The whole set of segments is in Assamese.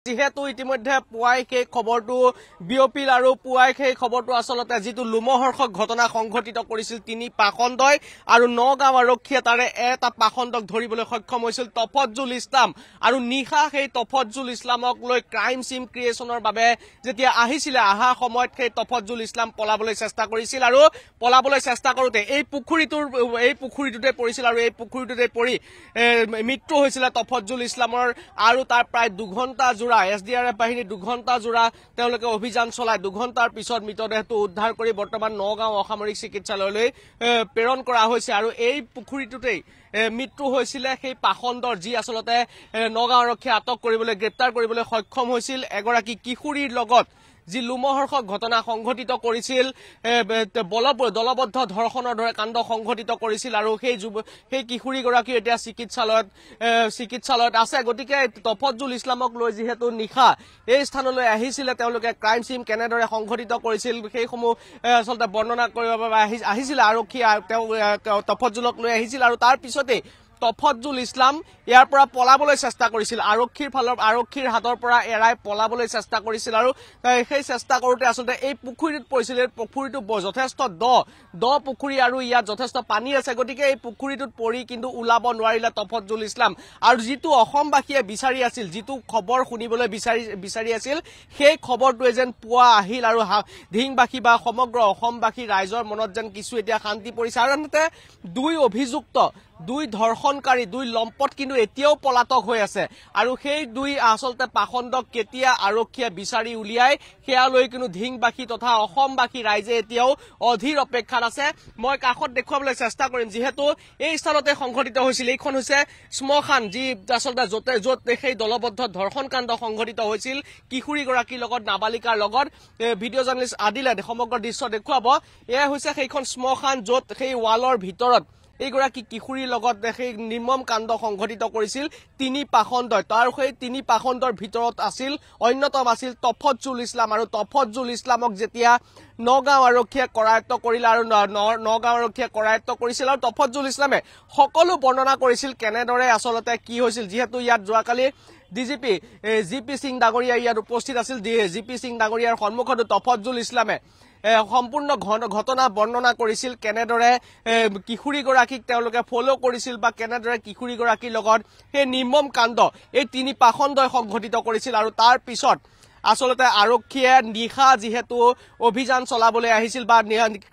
যেহেতু ইতিমধ্যে পুৱাই সেই খবৰটো বিয়পিল আৰু পুৱাই সেই খবৰটো আসলতে যিটো লোমহৰ্ষক ঘটনা সংঘটিত কৰিছিল তিনি পাখণ্ডই আৰু নগাঁও আৰক্ষীয়ে তাৰে এটা পাখণ্ডক ধৰিবলৈ সক্ষম হৈছিল তফজ্জুল ইছলাম আৰু নিশা সেই তফজ্জুল ইছলামক লৈ ক্ৰাইম সিন ক্ৰিয়েচনৰ বাবে যেতিয়া আহিছিলে আহা সময়ত সেই তফজ্জুল ইছলাম পলাবলৈ চেষ্টা কৰিছিল আৰু পলাবলৈ চেষ্টা কৰোতে এই পুখুৰীটোতে পৰিছিল আৰু এই পুখুৰীটোতে পৰি মৃত্যু হৈছিল তফজ্জুল ইছলামৰ আৰু তাৰ প্ৰায় 2 ঘণ্টা SDRF বাহিনী 2 ঘণ্টা জোৰা তেওঁলোকে অভিযান চলায় 2 ঘণ্টাৰ পিছত মৃতদেহটো উদ্ধাৰ কৰি বৰ্তমান নগাঁও অসামৰিক চিকিৎসালয়লৈ প্ৰেৰণ কৰা হৈছে আৰু এই পুখুৰীটোতেই মৃত্যু হৈছিল সেই পাখণ্ডৰ যি আসলতে নগাঁও আৰক্ষীয়ে আটক কৰিবলৈ গ্ৰেপ্তাৰ কৰিবলৈ সক্ষম হৈছিল এগৰাকী কিশোৰীৰ লগত যি লোমহৰ্ষক ঘটনা সংঘটিত কৰিছিল দলবদ্ধ ধৰ্ষণৰ দৰে কাণ্ড সংঘটিত কৰিছিল আৰু সেই কিশোৰীগৰাকী এতিয়া চিকিৎসালয়ত আছে গতিকে তফজ্জুল ইছলামক লৈ যেহেতু নিশা এই স্থানলৈ আহিছিল তেওঁলোকে ক্ৰাইম সিন কেনেদৰে সংঘটিত কৰিছিল সেইসমূহ আসলতে বৰ্ণনা কৰিবৰ বাবে আহিছিল আৰক্ষী তফজ্জুলক লৈ আহিছিল আৰু তাৰ পিছতে তফজ্জুল ইছলাম ইয়াৰ পৰা পলাবলৈ চেষ্টা কৰিছিল আৰক্ষীৰ হাতৰ পৰা এৰাই পলাবলৈ চেষ্টা কৰিছিল আৰু সেই চেষ্টা কৰোতে আসলতে এই পুখুৰীত পৰিছিল পুখুৰীটো যথেষ্ট দ পুখুৰী আৰু ইয়াত যথেষ্ট পানী আছে গতিকে এই পুখুৰীটোত পৰি কিন্তু ওলাব নোৱাৰিলে তফজ্জুল ইছলাম আৰু যিটো অসমবাসীয়ে বিচাৰি আছিল যিটো খবৰ শুনিবলৈ বিচাৰি আছিল সেই খবৰটোৱে যেন পুৱা আহিল আৰু ধিংবাসী বা সমগ্ৰ অসমবাসী ৰাইজৰ মনত যেন কিছু এতিয়া শান্তি পৰিছে আৰু আনহাতে দুই ধৰ্ষণকাৰী দুই লম্পট কিন্তু এতিয়াও পলাতক হৈ আছে আৰু সেই দুই আসলতে পাখণ্ডক কেতিয়া আৰক্ষীয়ে বিচাৰি উলিয়াই সেয়া লৈ কিন্তু ধিংবাসী তথা অসমবাসী ৰাইজে এতিয়াও অধীৰ অপেক্ষাত আছে মই কাষত দেখুৱাবলৈ চেষ্টা কৰিম যেহেতু এই স্থানতে সংঘটিত হৈছিল এইখন হৈছে শ্মশান যি আসলতে য'ত সেই দলবদ্ধ ধৰ্ষণ কাণ্ড সংঘটিত হৈছিল কিশোৰীগৰাকীৰ লগত নাবালিকাৰ লগত ভিডিঅ' জাৰ্নেলিষ্ট আদিলে সমগ্ৰ দৃশ্য দেখুৱাব এয়া হৈছে সেইখন শ্মশান য'ত সেই ৱালৰ ভিতৰত এইগৰাকী কিশোৰীৰ লগত সেই নিৰ্মম কাণ্ড সংঘটিত কৰিছিল তিনি পাখণ্ডই তাৰ সেই তিনি পাখণ্ডৰ ভিতৰত অন্যতম আছিল তফজ্জুল ইছলাম আৰু তফজ্জুল ইছলামক যেতিয়া নগাঁও আৰক্ষীয়ে কৰায়ত্ব কৰিলে আৰু নগাঁও আৰক্ষীয়ে কৰায়ত্ব কৰিছিল আৰু তফজ্জুল ইছলামে সকলো বৰ্ণনা কৰিছিল কেনেদৰে আসলতে কি হৈছিল যেহেতু ইয়াত যোৱাকালি ডিজিপি জিপি সিং ডাঙৰীয়া ইয়াত উপস্থিত আছিল জিপি সিং ডাঙৰীয়াৰ সন্মুখত তফজ্জুল ইছলামে সম্পূৰ্ণ ঘটনা বৰ্ণনা কৰিছিল কেনেদৰে কিশোৰীগৰাকীক তেওঁলোকে ফলো কৰিছিল বা কেনেদৰে কিশোৰীগৰাকীৰ লগত সেই নিৰ্মম কাণ্ড এই তিনি পাখণ্ডই সংঘটিত কৰিছিল আৰু তাৰ পিছত আসলতে আৰক্ষীয়ে নিশা যেহেতু অভিযান চলাবলৈ আহিছিল বা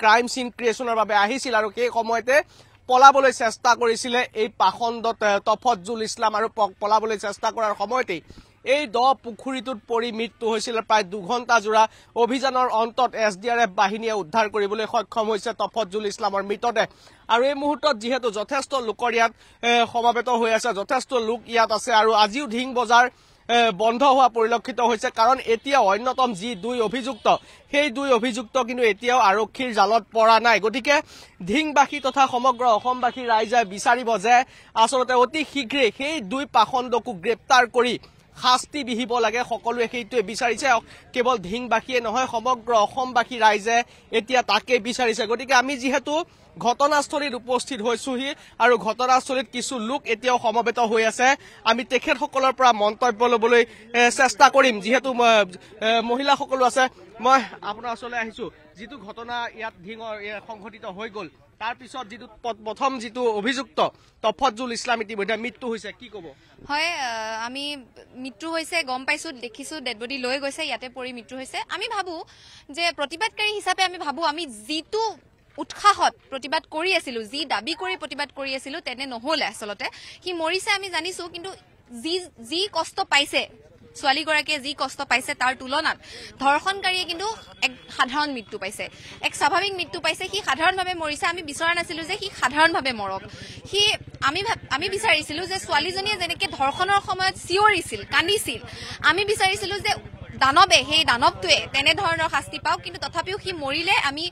ক্ৰাইম সিন ক্ৰিয়েচনৰ বাবে আহিছিল আৰু সেই সময়তে পলাবলৈ চেষ্টা কৰিছিলে এই পাখণ্ডত তফজ্জুল ইছলাম আৰু পলাবলৈ চেষ্টা কৰাৰ সময়তেই এই পুখুৰীটোত পৰি মৃত্যু হৈছিল প্ৰায় 2 ঘণ্টা জোৰা অভিযানৰ অন্তত SDRF বাহিনীয়ে উদ্ধাৰ কৰিবলৈ সক্ষম হৈছে তফজ্জুল ইছলামৰ মৃতদেহ আৰু এই মুহূৰ্তত যেহেতু যথেষ্ট লোকৰ ইয়াত সমাবেত হৈ আছে যথেষ্ট লোক ইয়াত আছে আৰু আজিও ঢিং বজাৰ বন্ধ হোৱা পৰিলক্ষিত হৈছে কাৰণ এতিয়া অন্যতম যি দুই অভিযুক্ত সেই দুই অভিযুক্ত কিন্তু এতিয়াও আৰক্ষীৰ জালত পৰা নাই গতিকে ধিংবাসী তথা সমগ্ৰ অসমবাসী ৰাইজে বিচাৰিব যে আসলতে অতি শীঘ্ৰে সেই দুই পাখণ্ডকো গ্ৰেপ্তাৰ কৰি শাস্তি বিহিব লাগে সকলোৱে সেইটোৱে বিচাৰিছে কেৱল ধিংবাসীয়ে নহয় সমগ্ৰ অসমবাসী ৰাইজে এতিয়া তাকে বিচাৰিছে গতিকে আমি যেহেতু ঘটনাস্থলীত উপস্থিত হৈছোহি আৰু ঘটনাস্থলীত কিছু লোক এতিয়াও সমবেত হৈ আছে আমি তেখেতসকলৰ পৰা মন্তব্য ল'বলৈ চেষ্টা কৰিম যেহেতু মহিলাসকলো আছে মই আপোনাৰ ওচৰলৈ আহিছো যিটো ঘটনা ইয়াত সংঘটিত হৈ গ'ল তাৰ পিছত যিটো প্ৰথম যিটো অভিযুক্ত তফজ্জুল ইছলাম ইতিমধ্যে মৃত্যু হৈছে কি ক'ব হয় আমি মৃত্যু হৈছে গম পাইছো দেখিছো ডেড বডি লৈ গৈছে ইয়াতে পৰি মৃত্যু হৈছে আমি ভাবো যে প্ৰতিবাদকাৰী হিচাপে আমি ভাবো আমি যিটো উৎসাহত প্ৰতিবাদ কৰি আছিলো যি দাবী কৰি প্ৰতিবাদ কৰি আছিলো তেনে নহলে আসলতে কি মৰিছে আমি জানিছো কিন্তু যি কষ্ট পাইছে ছোৱালীগৰাকীয়ে যি কষ্ট পাইছে তাৰ তুলনাত ধৰ্ষণকাৰীয়ে কিন্তু এক সাধাৰণ মৃত্যু পাইছে এক স্বাভাৱিক মৃত্যু পাইছে সি সাধাৰণভাৱে মৰিছে আমি বিচৰা নাছিলো যে সি সাধাৰণভাৱে মৰক সি আমি বিচাৰিছিলো যে ছোৱালীজনীয়ে যেনেকে ধৰ্ষণৰ সময়ত চিঞৰিছিল কান্দিছিল আমি বিচাৰিছিলো যে দানৱে সেই দানৱটোৱে তেনেধৰণৰ শাস্তি পাওক, কিন্তু তথাপিও সি মৰিলে আমি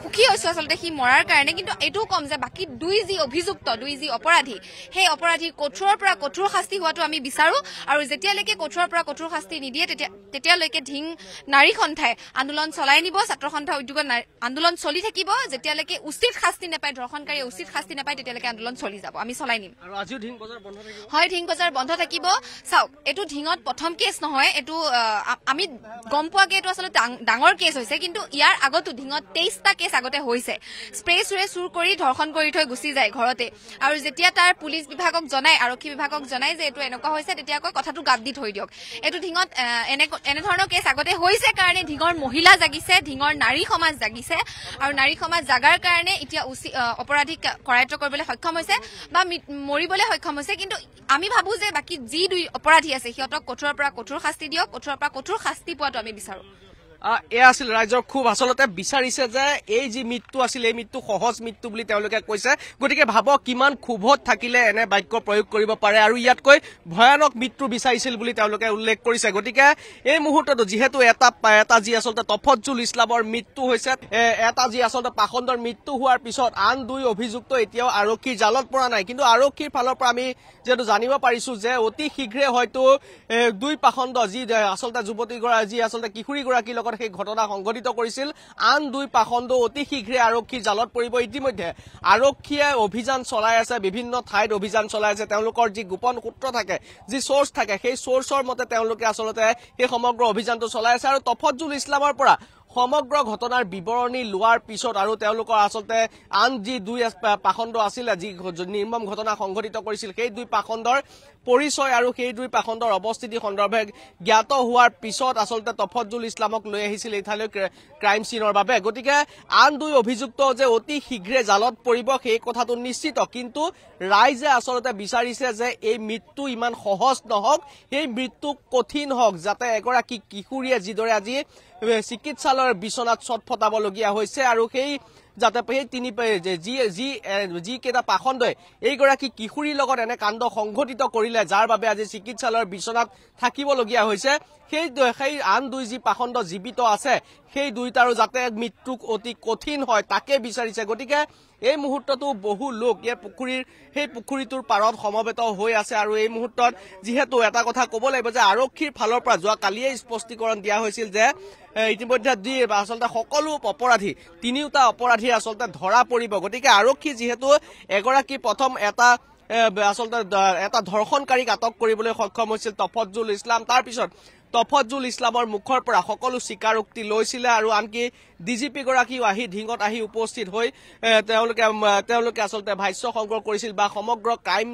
সুখী হৈছো আচলতে সি মৰাৰ কাৰণে। কিন্তু এইটোও কম যে বাকী দুই যি অভিযুক্ত, দুই যি অপৰাধী, সেই অপৰাধীৰ কঠোৰৰ পৰা কঠোৰ শাস্তি হোৱাটো আমি বিচাৰো। আৰু যেতিয়ালৈকে কঠোৰৰ পৰা কঠোৰ শাস্তি নিদিয়ে তেতিয়ালৈকে ধিং নাৰী সন্থাই আন্দোলন চলাই নিব, ছাত্ৰ সন্থা উদ্যোগত আন্দোলন চলি থাকিব। যেতিয়ালৈকে উচিত শাস্তি নাপায়, ধৰ্ষণকাৰীয়ে উচিত শাস্তি নাপায়, তেতিয়ালৈকে আন্দোলন চলি যাব, আমি চলাই নিম। আৰু আজিও ধিং বজাৰ বন্ধ থাকিব? হয়, ধিং বজাৰ বন্ধ থাকিব। চাওক, এইটো ধিঙত প্ৰথম কেছ নহয়, এইটো আমি গম পোৱাকে এইটো আচলতে ডাঙৰ কেছ হৈছে, কিন্তু ইয়াৰ আগতো ধিঙত 23টা কেছ আগতে হৈছে। স্প্ৰে চুৰে চুৰ কৰি ধৰ্ষণ কৰি থৈ গুচি যায় ঘৰতে, আৰু যেতিয়া তাৰ পুলিচ বিভাগক জনায়, আৰক্ষী বিভাগক জনায় যে এইটো এনেকুৱা হৈছে, তেতিয়া কয় কথাটো গাপ দি থৈ দিয়ক। এইটো ধিঙত এনেধৰণৰ কেছ আগতে হৈছে কাৰণে ধিঙৰ মহিলা জাগিছে, ধিঙৰ নাৰী সমাজ জাগিছে, আৰু নাৰী সমাজ জাগাৰ কাৰণে এতিয়া অপৰাধীক কৰায়ত্ব কৰিবলৈ সক্ষম হৈছে বা মৰিবলৈ সক্ষম হৈছে। কিন্তু আমি ভাবো যে বাকী যি দুই অপৰাধী আছে সিহঁতক কঠোৰৰ পৰা কঠোৰ শাস্তি দিয়ক, কঠোৰৰ পৰা কঠোৰ শাস্তি পোৱাটো আমি বিচাৰো। এয়া আছিল ৰাইজৰ খুব। আচলতে বিচাৰিছে যে এই যি মৃত্যু আছিল এই মৃত্যু সহজ মৃত্যু বুলি তেওঁলোকে কৈছে। গতিকে ভাবক কিমান ক্ষোভত থাকিলে এনে বাক্য প্ৰয়োগ কৰিব পাৰে, আৰু ইয়াতকৈ ভয়ানক মৃত্যু বিচাৰিছিল বুলি তেওঁলোকে উল্লেখ কৰিছে। গতিকে এই মুহূৰ্ততো যিহেতু এটা যি আচলতে তফজ্জুল ইছলামৰ মৃত্যু হৈছে, এটা যি আচলতে পাখণ্ডৰ মৃত্যু হোৱাৰ পিছত আন দুই অভিযুক্ত এতিয়াও আৰক্ষীৰ জালত পৰা নাই। কিন্তু আৰক্ষীৰ ফালৰ পৰা আমি যিহেতু জানিব পাৰিছো যে অতি শীঘ্ৰে হয়তো দুই পাখণ্ড যি আচলতে যুৱতীগৰাকী যি আচলতে কিশোৰীগৰাকীৰ লগত সেই ঘটনা সংঘটিত কৰিছিল, আন দুই পাখণ্ড অতি শীঘ্ৰে আৰক্ষীৰ জালত পৰিব। ইতিমধ্যে আৰক্ষীয়ে অভিযান চলাই আছে, বিভিন্ন ঠাইত অভিযান চলাই আছে। তেওঁলোকৰ যি গোপন সূত্ৰ থাকে, যি চৰ্চ থাকে, সেই চৰ্চৰ মতে তেওঁলোকে আচলতে সেই সমগ্ৰ অভিযানটো চলাই আছে। আৰু তফজ্জুল ইছলামৰ পৰা সমগ্ৰ ঘটনাৰ বিৱৰণী লোৱাৰ পিছত আৰু তেওঁলোকৰ আচলতে আন যি দুই পাখণ্ড আছিলে, যি নিৰ্মম ঘটনা সংঘটিত কৰিছিল, সেই দুই পাখণ্ডৰ পৰিচয় আৰু সেই দুই পাখণ্ডৰ অৱস্থিতি সন্দৰ্ভে জ্ঞাত হোৱাৰ পিছত আচলতে তফজ্জুল ইছলামক লৈ আহিছিল এই ঠাইলৈ ক্ৰাইম চিনৰ বাবে। গতিকে আন দুই অভিযুক্ত যে অতি শীঘ্ৰে জালত পৰিব সেই কথাটো নিশ্চিত। কিন্তু ৰাইজে আচলতে বিচাৰিছে যে এই মৃত্যু ইমান সহজ নহওক, সেই মৃত্যু কঠিন হওক, যাতে এগৰাকী কিশোৰীয়ে যিদৰে আজি চিকিৎসালয়ৰ বিচনাত ছটফটাবলগীয়া হৈছে, আৰু সেই যাতে সেই যিকেইটা পাখণ্ডই এইগৰাকী কিশোৰীৰ লগত এনে কাণ্ড সংঘটিত কৰিলে, যাৰ বাবে আজি চিকিৎসালয়ৰ বিচনাত থাকিবলগীয়া হৈছে, সেই আন দুই যি পাখণ্ড জীৱিত আছে, সেই দুইটাৰো যাতে মৃত্যু অতি কঠিন হয় তাকে বিচাৰিছে। গতিকে এই মুহূৰ্ততো বহু লোক সেই পুখুৰীটোৰ পাৰত সমবেত হৈ আছে। আৰু এই মুহূৰ্তত যিহেতু এটা কথা ক'ব লাগিব যে আৰক্ষীৰ ফালৰ পৰা যোৱা কালিয়ে স্পষ্টীকৰণ দিয়া হৈছিল যে ইতিমধ্যে আচলতে সকলো অপৰাধী, তিনিওটা অপৰাধী আচলতে ধৰা পৰিব। গতিকে আৰক্ষী যিহেতু এগৰাকী প্ৰথম আচলতে এটা ধৰ্ষণকাৰীক আটক কৰিবলৈ সক্ষম হৈছিল তফজ্জুল ইছলাম, তাৰ পিছত তফজ্জুল ইছলামৰ মুখৰ পৰা সকলো স্বীকাৰোক্তি লৈছিলে, আৰু আনকি ডিজিপি গৰাকীও আহি ধিঙত আহি উপস্থিত হৈ তেওঁলোকে আচলতে ভাষ্য সংগ্ৰহ কৰিছিল বা সমগ্ৰ ক্ৰাইম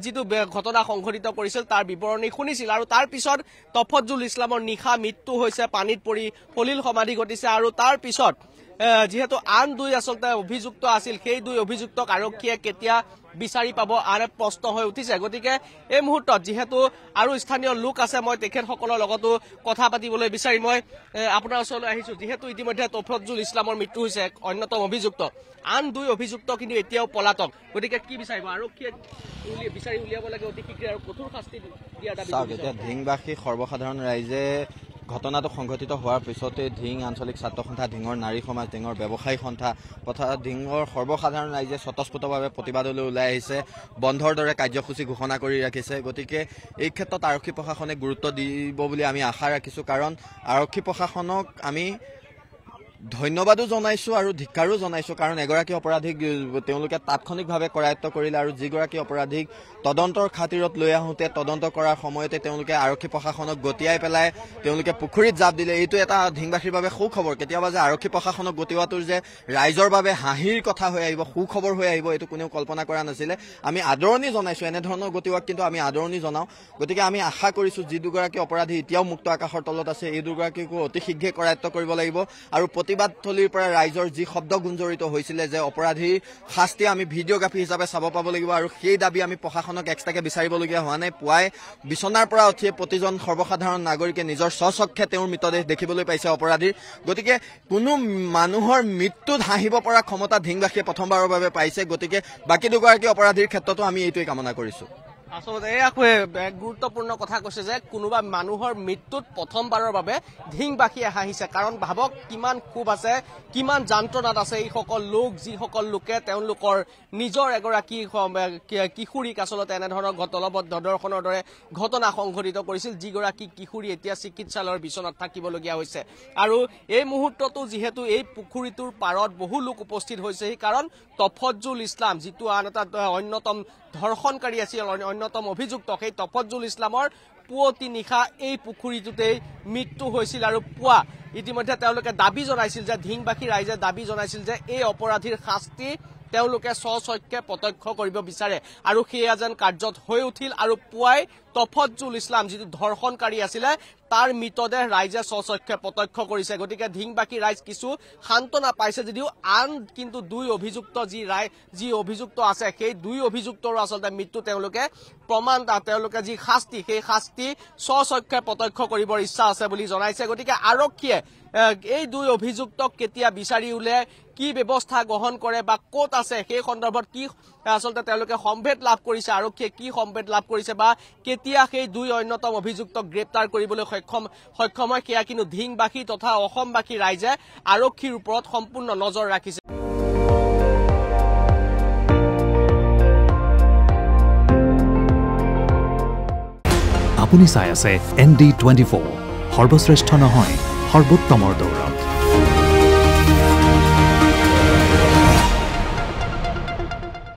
যিটো ঘটনা সংঘটিত কৰিছিল তাৰ বিৱৰণী শুনিছিল। আৰু তাৰ পিছত তফজ্জুল ইছলামৰ নিশা মৃত্যু হৈছে, পানীত পৰি সলিল সমাধি ঘটিছে। আৰু তাৰ পিছত যিহেতু আন দুই আচলতে অভিযুক্ত আছিল, সেই দুই অভিযুক্তক আৰক্ষীয়ে কেতিয়া বিচাৰি পাব আন এক প্ৰশ্ন হৈ উঠিছে। গতিকে এই মুহূৰ্তত যিহেতু আৰু স্থানীয় লোক আছে, মই তেখেতসকলৰ লগতো কথা পাতিবলৈ বিচাৰি মই আপোনাৰ ওচৰলৈ আহিছো। যিহেতু ইতিমধ্যে তফজ্জুল ইছলামৰ মৃত্যু হৈছে, এক অন্যতম অভিযুক্ত, আন দুই অভিযুক্ত কিন্তু এতিয়াও পলাতক। গতিকে কি বিচাৰিব আৰক্ষীয়ে? বিচাৰি উলিয়াব লাগে অতি শীঘ্ৰে আৰু কঠোৰ শাস্তি দিয়াৰ দাবী। এতিয়া ধিংবাসী সৰ্বসাধাৰণ ৰাইজে ঘটনাটো সংঘটিত হোৱাৰ পিছতে ধিং আঞ্চলিক ছাত্ৰ সন্থা, ধিঙৰ নাৰী সমাজ, ধিঙৰ ব্যৱসায়ী সন্থা তথা ধিঙৰ সৰ্বসাধাৰণ ৰাইজে স্বতঃস্ফূৰ্তভাৱে প্ৰতিবাদলৈ ওলাই আহিছে, বন্ধৰ দৰে কাৰ্যসূচী ঘোষণা কৰি ৰাখিছে। গতিকে এই ক্ষেত্ৰত আৰক্ষী প্ৰশাসনে গুৰুত্ব দিব বুলি আমি আশা ৰাখিছোঁ, কাৰণ আৰক্ষী প্ৰশাসনক আমি ধন্যবাদো জনাইছোঁ আৰু ধিক্কাৰো জনাইছোঁ, কাৰণ এগৰাকী অপৰাধীক তেওঁলোকে তাৎক্ষণিকভাৱে কৰায়ত্ব কৰিলে, আৰু যিগৰাকী অপৰাধীক তদন্তৰ খাতিৰত লৈ আহোঁতে তদন্ত কৰাৰ সময়তে তেওঁলোকে আৰক্ষী প্ৰশাসনক গতিয়াই পেলাই তেওঁলোকে পুখুৰীত জাপ দিলে। এইটো এটা ধিংবাসীৰ বাবে সুখবৰ। কেতিয়াবা যে আৰক্ষী প্ৰশাসনক গতিওৱাটো যে ৰাইজৰ বাবে হাঁহিৰ কথা হৈ আহিব, সুখবৰ হৈ আহিব, এইটো কোনেও কল্পনা কৰা নাছিলে। আমি আদৰণি জনাইছোঁ এনেধৰণৰ গতিওৱাক, কিন্তু আমি আদৰণি জনাওঁ। গতিকে আমি আশা কৰিছোঁ যি দুগৰাকী অপৰাধী এতিয়াও মুক্ত আকাশৰ তলত আছে, এই দুগৰাকীকো অতি শীঘ্ৰে কৰায়ত্ব কৰিব লাগিব। আৰু প্ৰতিবাদথলীৰ পৰা ৰাইজৰ যি শব্দ গুঞ্জৰিত হৈছিলে যে অপৰাধীৰ শাস্তি আমি ভিডিঅ'গ্ৰাফী হিচাপে চাব পাব লাগিব, আৰু সেই দাবী আমি প্ৰশাসনক এক্সট্ৰাকে বিচাৰিবলগীয়া হোৱা নাই। পুৱাই বিচনাৰ পৰা উঠিয়ে প্ৰতিজন সৰ্বসাধাৰণ নাগৰিকে নিজৰ স্বচক্ষে তেওঁৰ মৃতদেহ দেখিবলৈ পাইছে অপৰাধীৰ। গতিকে কোনো মানুহৰ মৃত্যুত হাঁহিব পৰা ক্ষমতা ধিংবাসীয়ে প্ৰথমবাৰৰ বাবে পাইছে। গতিকে বাকী দুগৰাকী অপৰাধীৰ ক্ষেত্ৰতো আমি এইটোৱে কামনা কৰিছোঁ। আচলতে এই আকৌ এক গুৰুত্বপূৰ্ণ কথা কৈছে যে কোনোবা মানুহৰ মৃত্যুত প্ৰথমবাৰৰ বাবে ধিংবাসী আহিছে কাৰণ ভাবক কিমান ক্ষোভ আছে কিমান যন্ত্ৰণাত আছে এইসকল লোক যিসকল লোকে তেওঁলোকৰ নিজৰ এগৰাকী কিশোৰীক আচলতে এনেধৰণৰ দৰ্শনৰ দৰে ঘটনা সংঘটিত কৰিছিল যিগৰাকী কিশোৰী এতিয়া চিকিৎসালয়ৰ বিচনাত থাকিবলগীয়া হৈছে আৰু এই মুহূৰ্ততো যিহেতু এই পুখুৰীটোৰ পাৰত বহু লোক উপস্থিত হৈছে কাৰণ তফজ্জুল ইছলাম যিটো আন এটা অন্যতম ধৰ্ষণকাৰী আছিল অন্যতম অভিযুক্ত সেই তফজ্জুল ইছলামৰ পুৱতি নিশা এই পুখুৰীটোতেই মৃত্যু হৈছিল আৰু পুৱা ইতিমধ্যে তেওঁলোকে দাবী জনাইছিল যে ধিংবাসী ৰাইজে দাবী জনাইছিল যে এই অপৰাধীৰ শাস্তি তেওঁলোকে স্বচক্ষে প্ৰত্যক্ষ কৰিব বিচাৰে আৰু সেয়া যেন কাৰ্যত হৈ উঠিল আৰু পুৱাই তফজ্জুল ইছলাম যিটো ধৰ্ষণকাৰী আছিলে তাৰ মৃতদেহ ৰাইজে স্বচক্ষে প্ৰত্যক্ষ কৰিছে গতিকে ধিংবাসী ৰাইজ কিছু সান্তনা পাইছে যদিও আন কিন্তু দুই অভিযুক্ত যি অভিযুক্ত আছে সেই দুই অভিযুক্তৰো আচলতে মৃত্যু তেওঁলোকে প্ৰমাণ তেওঁলোকে যি শাস্তি সেই শাস্তি স্বচক্ষে প্ৰত্যক্ষ কৰিবৰ ইচ্ছা আছে বুলি জনাইছে গতিকে আৰক্ষীয়ে এই দুই অভিযুক্তক কেতিয়া বিচাৰি উলিয়াই কি ব্যৱস্থা গ্ৰহণ কৰে বা ক'ত আছে সেই সন্দৰ্ভত কি আচলতে তেওঁলোকে সম্ভেদ লাভ কৰিছে আৰক্ষীয়ে কি সম্ভেদ লাভ কৰিছে বা কেতিয়া সেই দুই অন্যতম অভিযুক্তক গ্ৰেপ্তাৰ কৰিবলৈ সক্ষম হয় সেয়া কিন্তু ধিংবাসী তথা অসমবাসী ৰাইজে আৰক্ষীৰ ওপৰত সম্পূৰ্ণ নজৰ ৰাখিছে আপুনি চাই আছে ND24 সৰ্বশ্ৰেষ্ঠ নহয় সৰ্বোত্তমৰ দৌৰ